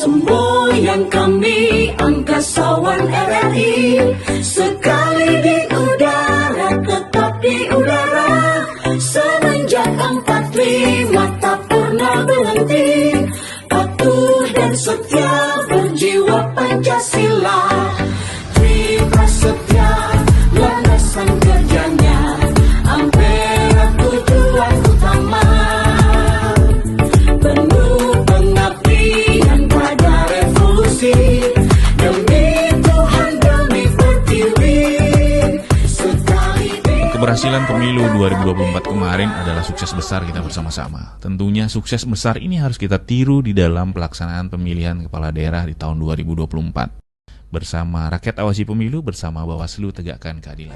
Semboyan kami angkasawan RRI, sekali di udara tetap di udara. Semenjak 45 tak pernah berhenti, patuh dan setia berjiwa Pancasila. Tri Prasetya landasan kerjanya, Ampera tujuan utama. Penuh pengabdian pada revolusi, demi Tuhan demi pertiwi. Keberhasilan pemilu 2024 kemarin adalah sukses besar kita bersama-sama. Tentunya sukses besar ini harus kita tiru di dalam pelaksanaan pemilihan kepala daerah di tahun 2024. Bersama rakyat awasi pemilu, bersama Bawaslu tegakkan keadilan.